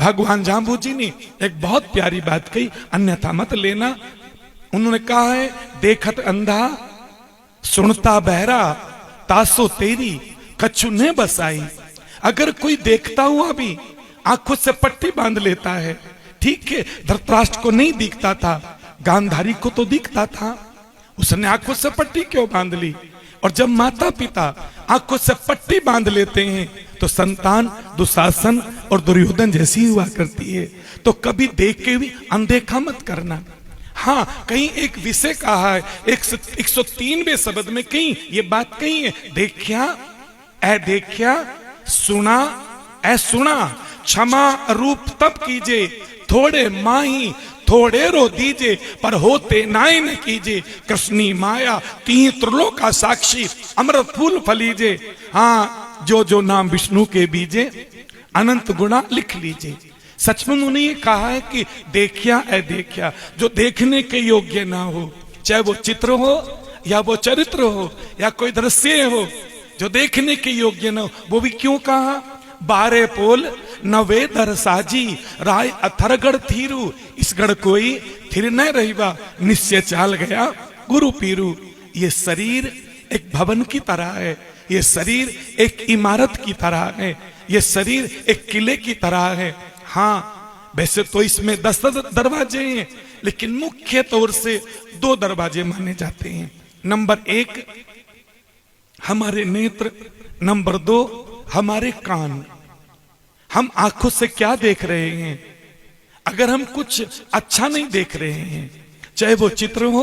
भगवान जांबू जी ने एक बहुत प्यारी बात कही, अन्यथा मत लेना। उन्होंने कहा है, देखत अंधा सुनता बहरा तासो तेरी कछु ने बसाई। अगर कोई देखता हुआ भी आंखों से पट्टी बांध लेता है, ठीक है, धृतराष्ट्र को नहीं दिखता था, गांधारी को तो दिखता था, उसने आंखों से पट्टी क्यों बांध ली? और जब माता पिता आंखों से पट्टी बांध लेते हैं तो संतान दुशासन और दुर्योधन जैसी हुआ करती है। तो कभी देख के भी अनदेखा मत करना। हाँ, कहीं एक विषय कहा है 103वें शब्द में कहीं ये बात कही है, देखा सुना ऐ सुना क्षमा रूप तब कीजिए, थोड़े माही थोड़े रो दीजिए, पर होते नाय न कीजिए। कृष्णी माया तीन त्रिलोक का साक्षी, अमृत फूल फलीजे। हाँ, जो जो नाम विष्णु के बीजे, अनंत गुणा लिख लीजिए। सच में उन्होंने ये कहा है कि देखिया ऐ देखिया, जो देखने के योग्य ना हो, चाहे वो चित्र हो या वो चरित्र हो या कोई दृश्य हो, जो देखने के योग्य ना हो, वो भी क्यों कहा? बारे पोल नवे दर साजी राय अथरगढ़ थीरू, इस गढ़ कोई थिर न रहीबा, निश्चय चाल गया गुरु पीरू। ये शरीर एक भवन की तरह है, ये शरीर एक इमारत की तरह है, ये शरीर एक किले की तरह है। हाँ, वैसे तो इसमें 10 दरवाजे हैं, लेकिन मुख्य तौर से 2 दरवाजे माने जाते हैं। नंबर 1 हमारे नेत्र, नंबर 2 हमारे कान। हम आंखों से क्या देख रहे हैं? अगर हम कुछ अच्छा नहीं देख रहे हैं, चाहे वो चित्र हो,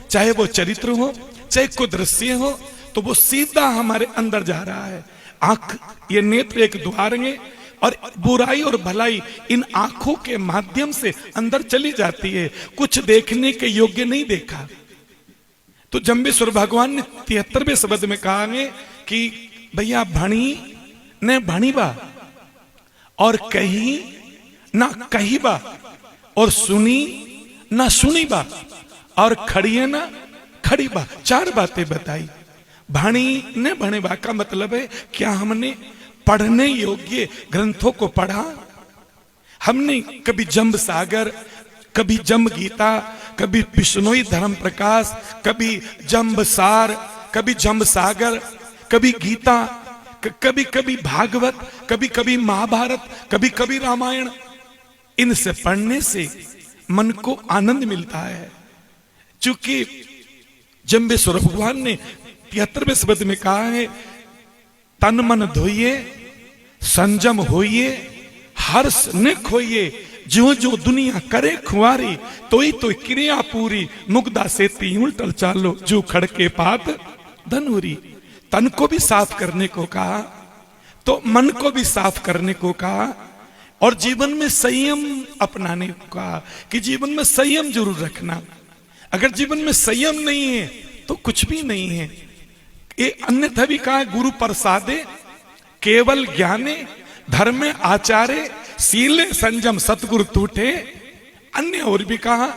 चाहे वो चरित्र हो, चाहे कोई दृश्य हो, तो वो सीधा हमारे अंदर जा रहा है। आंख, ये नेत्र एक द्वार है, और बुराई और भलाई इन आंखों के माध्यम से अंदर चली जाती है। कुछ देखने के योग्य नहीं देखा तो जम्बेश्वर भगवान ने 73वें शब्द में कहा है कि भैया भणी ने भणीबा और कही ना कहीबा और सुनी ना सुनीबा और खड़िए ना खड़ीबा। 4 बातें बताई। भणी ने भणीबा का मतलब है, क्या हमने पढ़ने योग्य ग्रंथों को पढ़ा? हमने कभी जम्ब सागर, कभी जम्ब गीता, कभी बिश्नोई धर्म प्रकाश, कभी जम्ब सार, कभी जम्ब सागर, कभी गीता, कभी कभी भागवत, कभी कभी महाभारत, कभी कभी रामायण। इनसे पढ़ने से मन को आनंद मिलता है। चूंकि जम्बेश्वर भगवान ने 73वें शब्द में कहा है, तन मन धोइए, संजम होइए, हर्ष न खोइए, जो जो दुनिया करे खुआरी, तोई तो क्रिया पूरी, मुग्धा से ती उल्टल चालो, जो खड़के पात धनुरी। तन को भी साफ करने को कहा, तो मन को भी साफ करने को कहा, और जीवन में संयम अपनाने को कहा कि जीवन में संयम जरूर रखना। अगर जीवन में संयम नहीं है तो कुछ भी नहीं है। ये अन्यथा भी कहा, गुरु प्रसादे केवल ज्ञाने, धर्म आचार्य सीले संजम सतगुरु टूटे। अन्य और भी कहा,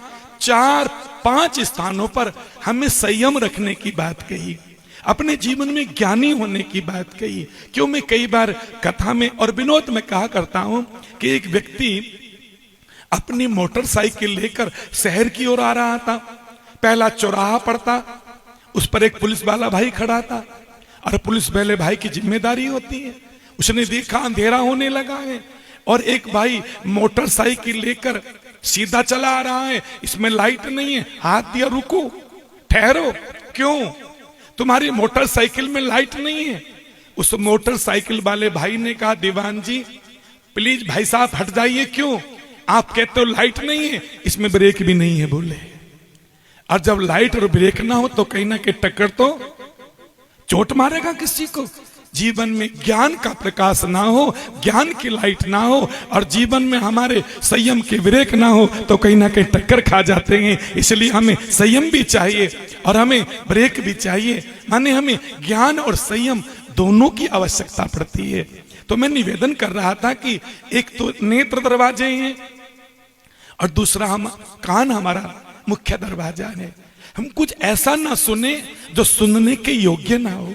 4-5 स्थानों पर हमें संयम रखने की बात कही, अपने जीवन में ज्ञानी होने की बात कही। क्यों, मैं कई बार कथा में और विनोद में कहा करता हूं कि एक व्यक्ति अपनी मोटरसाइकिल लेकर शहर की ओर आ रहा था। पहला चौराहा पड़ता, उस पर एक पुलिस वाला भाई खड़ा था, और पुलिस वाले भाई की जिम्मेदारी होती है। उसने देखा अंधेरा होने लगा है और एक भाई मोटरसाइकिल लेकर सीधा चला आ रहा है, इसमें लाइट नहीं है। हाथ दिया, रुको, ठहरो, क्यों, तुम्हारी मोटरसाइकिल में लाइट नहीं है? उस मोटरसाइकिल वाले भाई ने कहा, दीवान जी प्लीज भाई साहब हट जाइए। क्यों? आप कहते हो लाइट नहीं है, इसमें ब्रेक भी नहीं है बोले। और जब लाइट और ब्रेक ना हो तो कहीं ना कहीं टक्कर तो चोट मारेगा किसी को। जीवन में ज्ञान का प्रकाश ना हो, ज्ञान की लाइट ना हो, और जीवन में हमारे संयम के ब्रेक ना हो तो कहीं ना कहीं टक्कर खा जाते हैं। इसलिए हमें संयम भी चाहिए और हमें ब्रेक भी चाहिए, माने हमें ज्ञान और संयम दोनों की आवश्यकता पड़ती है। तो मैं निवेदन कर रहा था कि एक तो नेत्र दरवाजे हैं और दूसरा हम कान हमारा मुख्य दरवाजा है। हम कुछ ऐसा ना सुने जो सुनने के योग्य ना हो,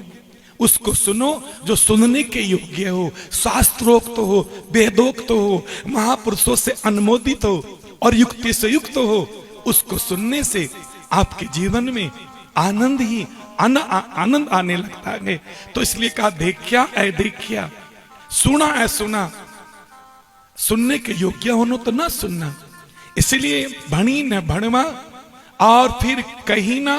उसको सुनो जो सुनने के योग्य हो, शास्त्रोक्त हो, वेदोक्त हो, महापुरुषों से अनुमोदित हो और युक्ति से युक्त हो। उसको सुनने से आपके जीवन में आनंद ही आनंद आने लगता है। तो इसलिए कहा देखिया ऐ देखिया, सुना ऐ सुना। सुनने के योग्य होनो तो ना सुनना। इसलिए भणी न भणवा और फिर कही ना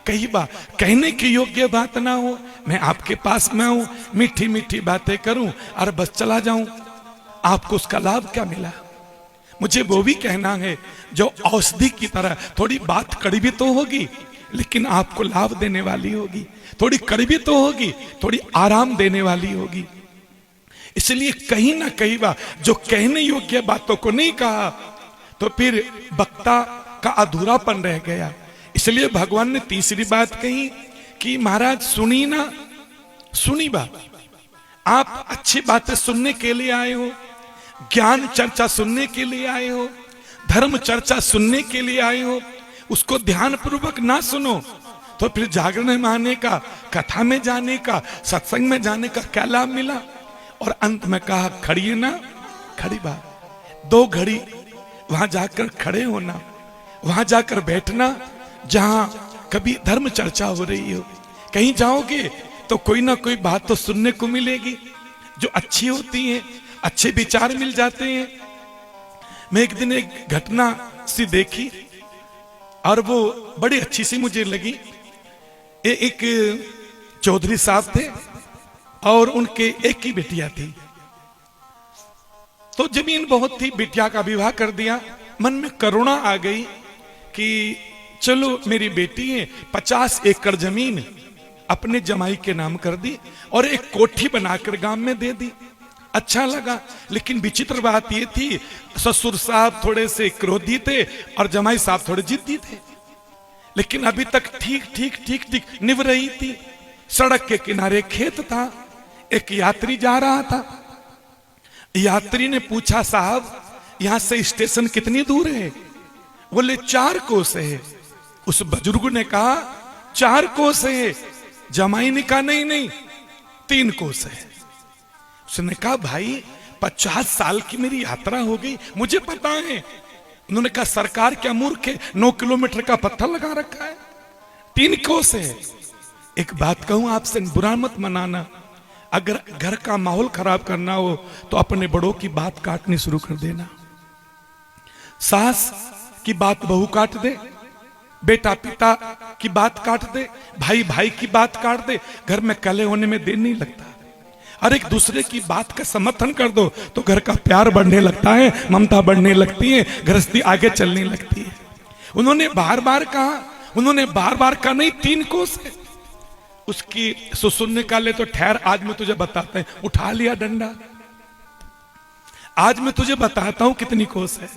कही बात, कहने की योग्य बात ना हो। मैं आपके पास में हूं, मीठी मीठी बातें करूं और बस चला जाऊं, आपको उसका लाभ क्या मिला? मुझे वो भी कहना है जो औषधि की तरह, थोड़ी बात कड़वी तो होगी लेकिन आपको लाभ देने वाली होगी, थोड़ी कड़वी तो होगी, थोड़ी आराम देने वाली होगी। इसलिए कहीं ना कहीं बात जो कहने योग्य बातों को नहीं कहा तो फिर वक्ता का अधूरापन रह गया। इसलिए भगवान ने तीसरी बात कही कि महाराज सुनी ना, सुनी बात। आप अच्छी बातें सुनने के लिए आए हो, ज्ञान चर्चा सुनने के लिए आए हो, धर्म चर्चा सुनने के लिए आए हो, उसको ध्यान पूर्वक ना सुनो तो फिर जागरण में आने का, कथा में जाने का, सत्संग में जाने का क्या लाभ मिला? और अंत में कहा खड़ी है ना, खड़ी बात, 2 घड़ी वहां जाकर खड़े होना, वहां जाकर बैठना जहां कभी धर्म चर्चा हो रही हो। कहीं जाओगे तो कोई ना कोई बात तो सुनने को मिलेगी जो अच्छी होती है, अच्छे विचार मिल जाते हैं। मैं एक दिन एक घटना सी देखी और वो बड़ी अच्छी सी मुझे लगी। एक चौधरी साहब थे और उनके एक ही बेटिया थी, तो जमीन बहुत थी, बेटिया का विवाह कर दिया। मन में करुणा आ गई कि चलो मेरी बेटी है, 50 एकड़ जमीन अपने जमाई के नाम कर दी और एक कोठी बनाकर गांव में दे दी। अच्छा लगा, लेकिन विचित्र बात ये थी ससुर साहब थोड़े से क्रोधी थे और जमाई साहब थोड़े जिद्दी थे। लेकिन अभी तक ठीक ठीक ठीक ठीक निभ रही थी। सड़क के किनारे खेत था, एक यात्री जा रहा था। यात्री ने पूछा साहब यहां से स्टेशन कितनी दूर है? बोले 4 कोस है। उस बुजुर्ग ने कहा 4 कोस है। जमाई ने कहा नहीं नहीं 3 कोस है। उसने कहा भाई 50 साल की मेरी यात्रा हो गई, मुझे पता है। उन्होंने कहा सरकार क्या मूर्ख है, 9 किलोमीटर का पत्थर लगा रखा है, 3 कोस है। एक बात कहूं आपसे, बुरा मत मनाना, अगर घर का माहौल खराब करना हो तो अपने बड़ों की बात काटनी शुरू कर देना। सास की बात बहू काट दे, बेटा पिता की बात काट दे, भाई भाई की बात काट दे, घर में कलह होने में देर नहीं लगता। और एक दूसरे की बात का समर्थन कर दो तो घर का प्यार बढ़ने लगता है, ममता बढ़ने लगती है, गृहस्थी आगे चलने लगती है। उन्होंने बार बार कहा नहीं 3 कोस है। उसकी ससुर ने कहा ले तो ठहर, आज मैं तुझे बताता हूं। उठा लिया डंडा, आज मैं तुझे बताता हूं कितनी कोस है।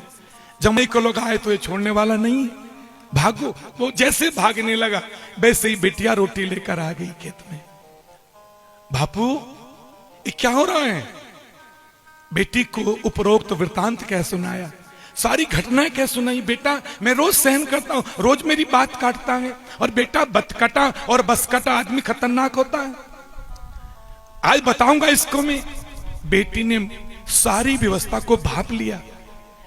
जमाई को लोग आए तो ये छोड़ने वाला नहीं, भागो। वो जैसे भागने लगा वैसे ही बेटिया रोटी लेकर आ गई खेत में। बापू ये क्या हो रहा है? बेटी को उपरोक्त वृतांत क्या सुनाया, सारी घटनाएं क्या सुनाई। बेटा मैं रोज सहन करता हूं, रोज मेरी बात काटता है। और बेटा बतकटा और बसकटा आदमी खतरनाक होता है, आज बताऊंगा इसको मैं। बेटी ने सारी व्यवस्था को भाप लिया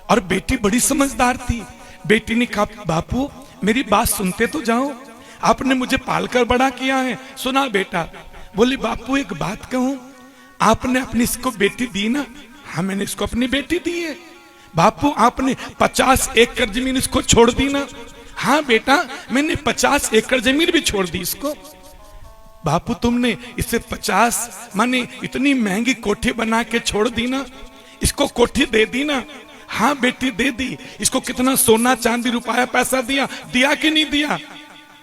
और बेटी बड़ी समझदार थी। बेटी ने कहा बापू मेरी बात सुनते तो जाओ, आपने मुझे पालकर बड़ा किया है। सुना बेटा। बोली बापू एक बात कहूं, आपने अपनी इसको बेटी दी ना? हाँ मैंने इसको अपनी बेटी दी है। बापू आपने 50 एकड़ जमीन इसको छोड़ दी ना? हाँ बेटा मैंने 50 एकड़ जमीन भी छोड़ दी इसको। बापू तुमने इसे 50 माने इतनी महंगी कोठी बना के छोड़ दी ना? इसको कोठी दे दी ना? हाँ बेटी दे दी। इसको कितना सोना चांदी रुपया पैसा दिया, दिया कि नहीं दिया?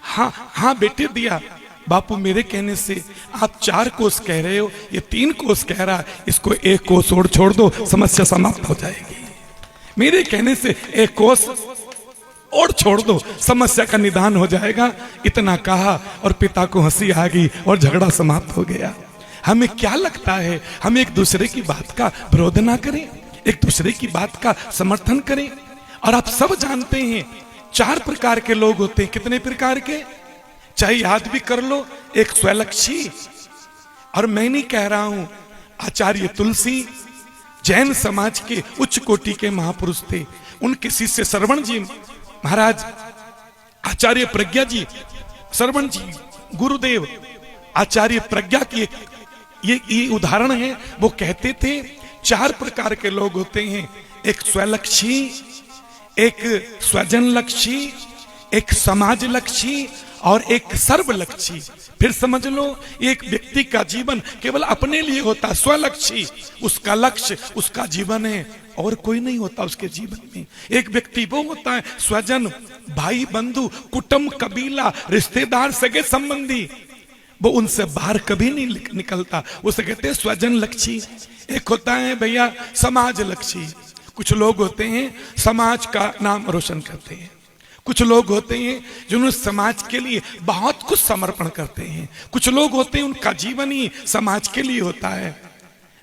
हाँ बेटी दिया। बापू मेरे कहने से आप 4 कोस कह रहे हो, ये 3 कोस कह रहा है, इसको 1 कोस और छोड़ दो, समस्या समाप्त हो जाएगी। मेरे कहने से 1 कोस और छोड़ दो, समस्या का निदान हो जाएगा। इतना कहा और पिता को हंसी आ गई और झगड़ा समाप्त हो गया। हमें क्या लगता है, हम एक दूसरे की बात का विरोध ना करें, एक दूसरे की बात का समर्थन करें। और आप सब जानते हैं 4 प्रकार के लोग होते हैं। कितने प्रकार के? चाहे याद भी कर लो। एक स्वलक्षी, और मैं नहीं कह रहा हूं, आचार्य तुलसी जैन समाज के उच्च कोटि के महापुरुष थे। उनके शिष्य श्रवण जी महाराज, आचार्य प्रज्ञा जी, श्रवण जी गुरुदेव आचार्य प्रज्ञा की ये उदाहरण है। वो कहते थे 4 प्रकार के लोग होते हैं, एक स्वलक्षी, एक स्वजनलक्षी, एक समाजलक्षी और एक सर्वलक्षी। फिर समझ लो, एक व्यक्ति का जीवन केवल अपने लिए होता है, स्वलक्षी, उसका लक्ष्य उसका जीवन है और कोई नहीं होता उसके जीवन में। एक व्यक्ति वो होता है स्वजन, भाई बंधु, कुटुंब, कबीला, रिश्तेदार, सगे संबंधी, वो उनसे बाहर कभी नहीं निकलता, उसे कहते हैं स्वजन लक्षी। एक होता है भैया समाज लक्षी, कुछ लोग होते हैं समाज का नाम रोशन करते हैं, कुछ लोग होते हैं जिन्होंने समाज के लिए बहुत कुछ समर्पण करते हैं, कुछ लोग होते हैं उनका जीवन ही समाज के लिए होता है,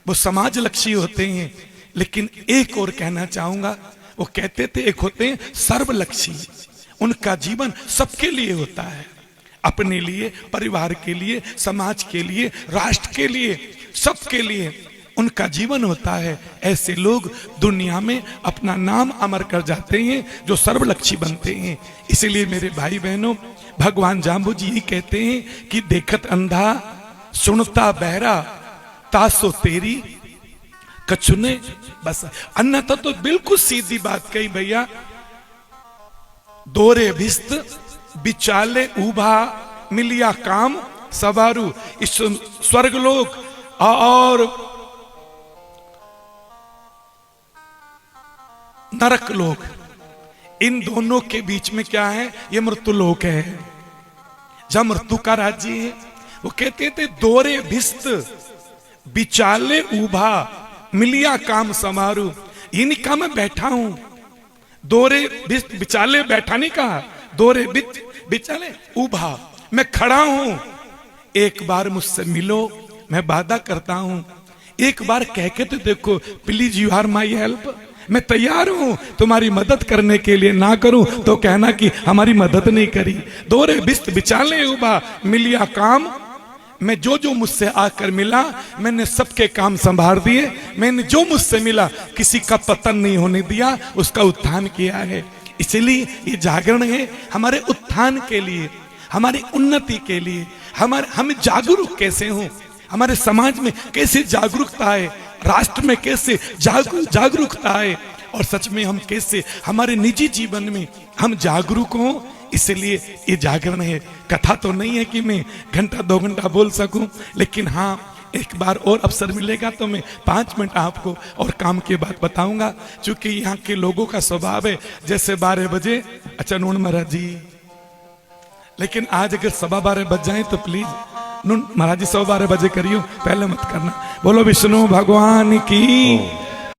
वो समाज लक्षी होते हैं। लेकिन एक और कहना चाहूंगा, वो कहते थे एक होते हैं सर्वलक्षी, उनका जीवन सबके लिए होता है, अपने लिए, परिवार के लिए, समाज के लिए, राष्ट्र के लिए, सबके लिए उनका जीवन होता है। ऐसे लोग दुनिया में अपना नाम अमर कर जाते हैं, जो सर्वलक्षी बनते हैं। इसलिए मेरे भाई बहनों, भगवान जाम्बू जी ही कहते हैं कि देखत अंधा सुनता बहरा तासो तेरी कछुने बस। अन्यथा तो बिल्कुल सीधी बात कही भैया, दोरे भिस्त बिचाले उभा मिलिया काम सवारू। इस स्वर्गलोक और नरक लोक, इन दोनों के बीच में क्या है? ये मृत्यु लोक है, जहां मृत्यु का राज्य है। वो कहते थे दोरे भिस्त बिचाले उभा मिलिया काम समारू। ये नहीं कहा मैं बैठा हूं, दोरे भिस्त बिचाले बैठा नहीं कहा, दोरे बिचाले उभा, मैं खड़ा हूं, एक बार मुझसे मिलो, मैं वादा करता हूं, एक बार कह के तो देखो, please you are my help, मैं तैयार हूं तुम्हारी मदद करने के लिए, ना करूं तो कहना कि हमारी मदद नहीं करी। दोरे बिस्त बिचाले उभा मिलिया काम, मैं जो जो मुझसे आकर मिला मैंने सबके काम संभाल दिए, मैंने जो मुझसे मिला किसी का पतन नहीं होने दिया, उसका उत्थान किया है। इसलिए ये जागरण है हमारे उत्थान के लिए, हमारी उन्नति के लिए। हम जागरूक कैसे हों, हमारे समाज में कैसे जागरूकता है, राष्ट्र में कैसे जागरूकता है, और सच में हम कैसे हमारे निजी जीवन में हम जागरूक हों। इसलिए ये जागरण है। कथा तो नहीं है कि मैं घंटा 2 घंटा बोल सकूं, लेकिन हाँ एक बार और अवसर मिलेगा तो मैं 5 मिनट आपको और काम की बात बताऊंगा। क्योंकि यहाँ के लोगों का स्वभाव है जैसे 12 बजे, अच्छा नून महाराज जी, लेकिन आज अगर 12:15 बज जाए तो प्लीज नून महाराज जी 12:15 बजे करियो, पहले मत करना। बोलो विष्णु भगवान की।